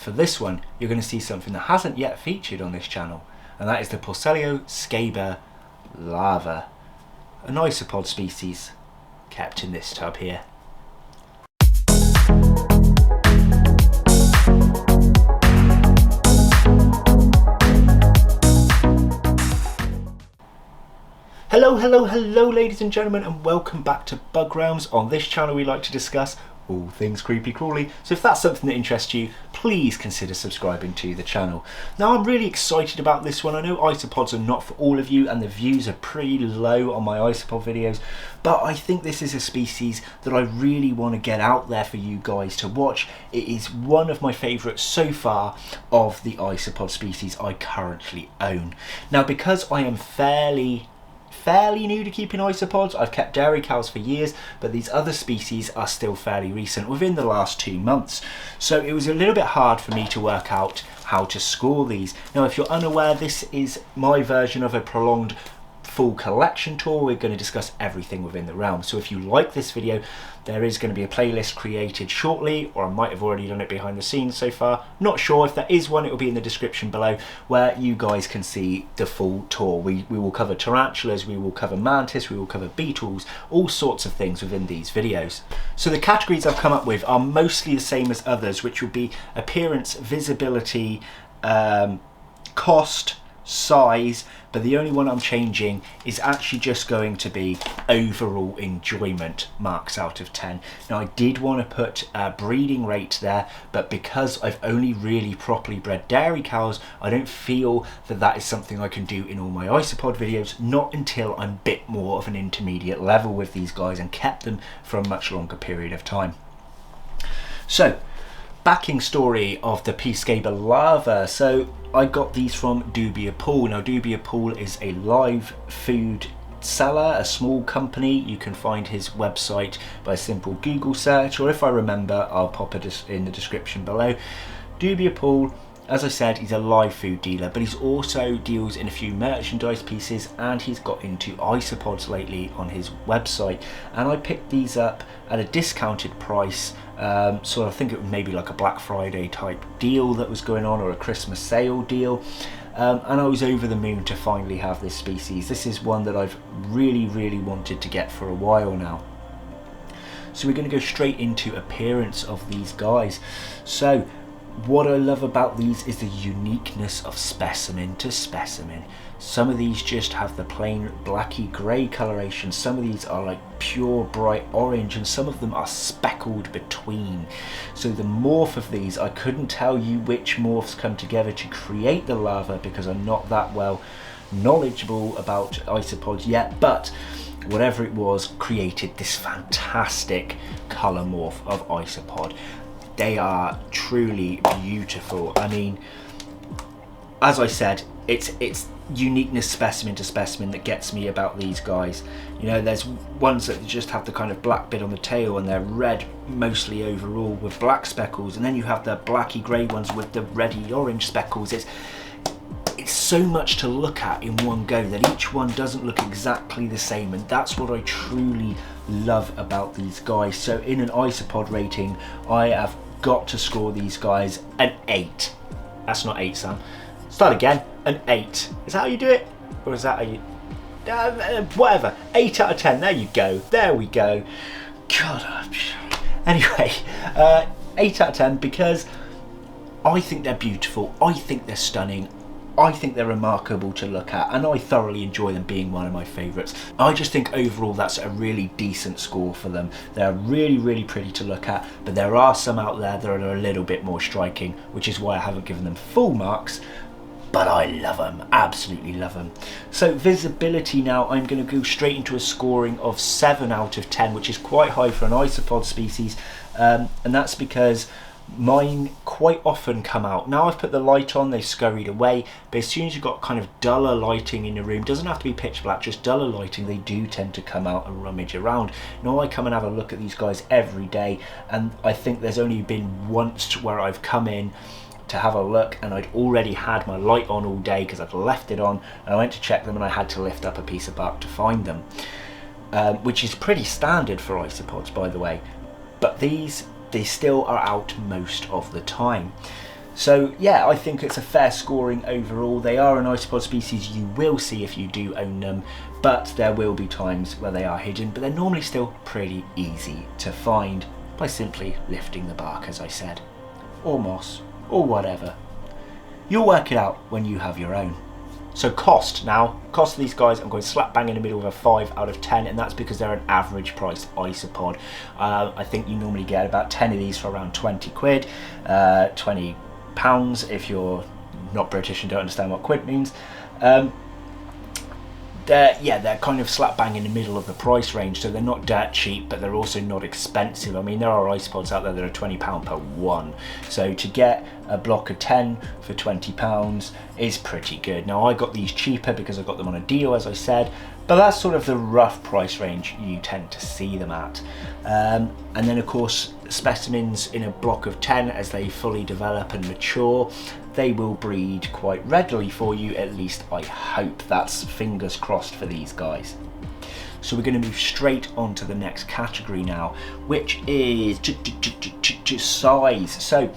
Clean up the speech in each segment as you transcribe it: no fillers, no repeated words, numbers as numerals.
for this one, you're going to see something that hasn't yet featured on this channel, and that is the Porcellio Scaber larva, an isopod species kept in this tub here. Hello ladies and gentlemen, and welcome back to Bug Realms. On this channel we like to discuss all things creepy crawly, so if that's something that interests you, please consider subscribing to the channel. Now, I'm really excited about this one. I know isopods are not for all of you and the views are pretty low on my isopod videos, but I think this is a species that I really want to get out there for you guys to watch. It is one of my favourites so far of the isopod species I currently own. Now, because I am fairly new to keeping isopods, I've kept dairy cows for years, but these other species are still fairly recent, within the last 2 months. So it was a little bit hard for me to work out how to score these. Now, if you're unaware, this is my version of a prolonged full collection tour. We're going to discuss everything within the realm. So if you like this video, there is going to be a playlist created shortly, or I might have already done it behind the scenes so far. Not sure. If there is one, it will be in the description below, where you guys can see the full tour. We will cover tarantulas, we will cover mantis, we will cover beetles, all sorts of things within these videos. So the categories I've come up with are mostly the same as others, which will be appearance, visibility, cost, size, but the only one I'm changing is actually just going to be overall enjoyment, marks out of 10. Now, I did want to put a breeding rate there, but because I've only really properly bred dairy cows, I don't feel that that is something I can do in all my isopod videos, not until I'm a bit more of an intermediate level with these guys and kept them for a much longer period of time. So, backing story of the P. Scaber larva. So I got these from Dubia Pool. Now, Dubia Pool is a live food seller, a small company. You can find his website by a simple Google search, or if I remember, I'll pop it in the description below. Dubia Pool, as I said, he's a live food dealer, but he's also deals in a few merchandise pieces, and he's got into isopods lately on his website. And I picked these up at a discounted price. So I think it was maybe like a Black Friday type deal that was going on, or a Christmas sale deal. And I was over the moon to finally have this species. This is one that I've really wanted to get for a while now. So we're going to go straight into appearance of these guys. So what I love about these is the uniqueness of specimen to specimen. Some of these just have the plain blacky grey coloration, some of these are like pure bright orange, and some of them are speckled between. So the morph of these, I couldn't tell you which morphs come together to create the larva because I'm not that well knowledgeable about isopods yet, but whatever it was created this fantastic colour morph of isopod. They are truly beautiful. I mean, as I said, it's uniqueness specimen to specimen that gets me about these guys. You know, there's ones that just have the kind of black bit on the tail and they're red mostly overall with black speckles, and then you have the blacky grey ones with the reddy orange speckles. It's so much to look at in one go that each one doesn't look exactly the same, and that's what I truly love about these guys. So in an isopod rating, I have got to score these guys an 8. That's not 8, Sam. Start again. An 8. Is that how you do it? Or is that how you... whatever. 8 out of 10. There you go. There we go. God. Anyway, 8 out of 10 because I think they're beautiful. I think they're stunning. I think they're remarkable to look at, and I thoroughly enjoy them being one of my favourites. I just think overall that's a really decent score for them. They're really pretty to look at, but there are some out there that are a little bit more striking, which is why I haven't given them full marks, but I love them, absolutely love them. So visibility now, I'm going to go straight into a scoring of 7 out of 10, which is quite high for an isopod species, and that's because mine quite often come out. Now I've put the light on, they scurried away, but as soon as you've got kind of duller lighting in your room, doesn't have to be pitch black, just duller lighting, they do tend to come out and rummage around. Now I come and have a look at these guys every day, and I think there's only been once where I've come in to have a look and I'd already had my light on all day because I'd left it on, and I went to check them and I had to lift up a piece of bark to find them, which is pretty standard for isopods, by the way, but these, they still are out most of the time. So yeah, I think it's a fair scoring overall. They are an Isopod species you will see if you do own them, but there will be times where they are hidden, but they're normally still pretty easy to find by simply lifting the bark, as I said, or moss, or whatever. You'll work it out when you have your own. So cost of these guys, I'm going slap bang in the middle of a 5 out of 10, and that's because they're an average priced Isopod. I think you normally get about 10 of these for around 20 quid, 20 pounds if you're not British and don't understand what quid means. They're kind of slap bang in the middle of the price range, so they're not dirt cheap, but they're also not expensive. I mean, there are Isopods out there that are £20 per one, so to get a block of 10 for £20 is pretty good. Now, I got these cheaper because I got them on a deal, as I said, but that's sort of the rough price range you tend to see them at. And then, of course, specimens in a block of 10, as they fully develop and mature, they will breed quite readily for you, at least I hope. That's fingers crossed for these guys. So we're going to move straight on to the next category now, which is size. So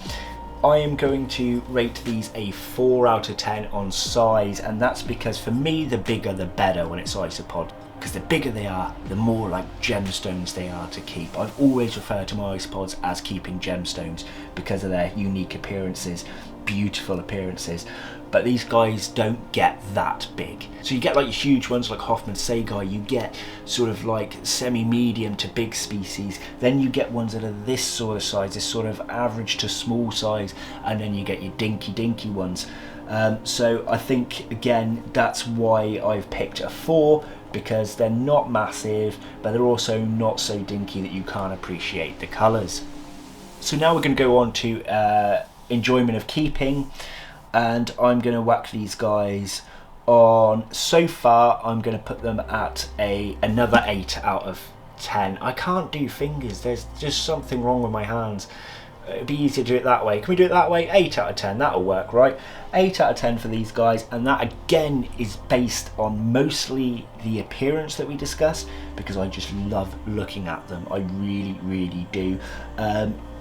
I am going to rate these a 4 out of 10 on size, and that's because for me the bigger the better when it's Isopod, because the bigger they are, the more like gemstones they are to keep. I've always referred to my Isopods as keeping gemstones because of their unique appearances, beautiful appearances, but these guys don't get that big. So you get like huge ones like Hoffman Sagai, you get sort of like semi-medium to big species, then you get ones that are this sort of size, this sort of average to small size, and then you get your dinky ones. So I think again that's why I've picked a 4, because they're not massive, but they're also not so dinky that you can't appreciate the colours. So now we're going to go on to enjoyment of keeping, and I'm going to whack these guys on, so far I'm going to put them at another 8 out of 10. I can't do fingers, there's just something wrong with my hands. It'd be easier to do it that way. Can we do it that way? 8 out of 10, that'll work, right? 8 out of 10 for these guys, and that again is based on mostly the appearance that we discussed, because I just love looking at them. I really do.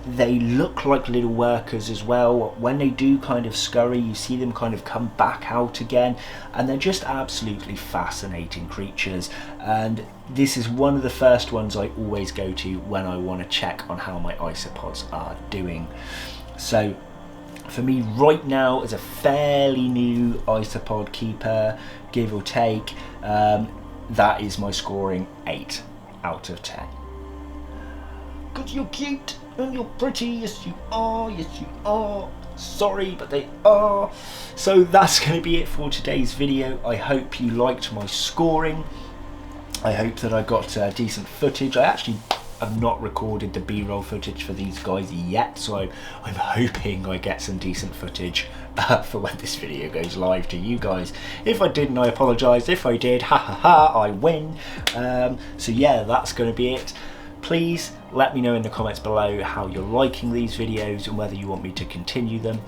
They look like little workers as well. When they do kind of scurry, you see them kind of come back out again, and they're just absolutely fascinating creatures. And this is one of the first ones I always go to when I want to check on how my Isopods are doing. So for me right now, as a fairly new Isopod keeper, give or take, that is my scoring 8 out of 10. Because you're cute and you're pretty, yes you are, sorry, but they are. So that's going to be it for today's video. I hope you liked my scoring. I hope that I got decent footage. I actually have not recorded the B-roll footage for these guys yet, so I'm hoping I get some decent footage for when this video goes live to you guys. If I didn't, I apologise. If I did, I win. So yeah, that's going to be it. Please let me know in the comments below how you're liking these videos and whether you want me to continue them.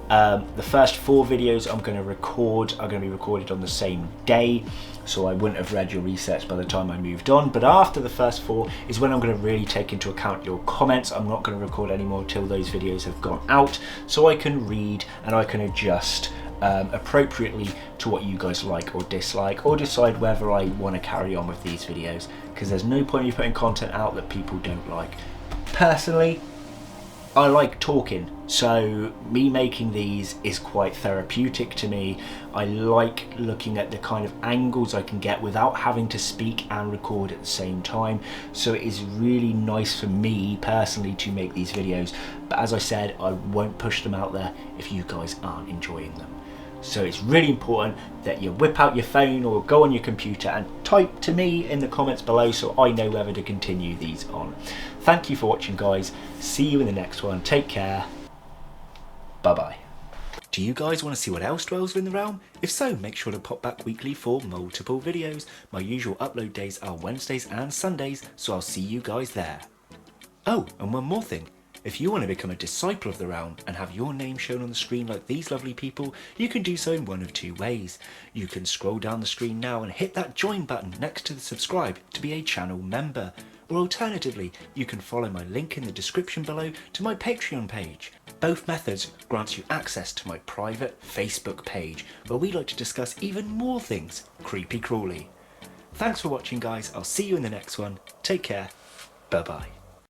The first 4 videos I'm going to record are going to be recorded on the same day, so I wouldn't have read your research by the time I moved on. But after the first 4 is when I'm going to really take into account your comments. I'm not going to record anymore till those videos have gone out, so I can read and I can adjust appropriately to what you guys like or dislike, or decide whether I want to carry on with these videos, because there's no point in putting content out that people don't like. Personally, I like talking, so me making these is quite therapeutic to me. I like looking at the kind of angles I can get without having to speak and record at the same time, so it is really nice for me personally to make these videos. But as I said, I won't push them out there if you guys aren't enjoying them. So it's really important that you whip out your phone or go on your computer and type to me in the comments below so I know whether to continue these on. Thank you for watching, guys. See you in the next one. Take care. Bye-bye. Do you guys want to see what else dwells within the realm? If so, make sure to pop back weekly for multiple videos. My usual upload days are Wednesdays and Sundays, so I'll see you guys there. Oh, and one more thing. If you want to become a disciple of the realm and have your name shown on the screen like these lovely people, you can do so in one of 2 ways. You can scroll down the screen now and hit that join button next to the subscribe to be a channel member. Or alternatively, you can follow my link in the description below to my Patreon page. Both methods grant you access to my private Facebook page, where we like to discuss even more things creepy crawly. Thanks for watching, guys. I'll see you in the next one. Take care. Bye bye.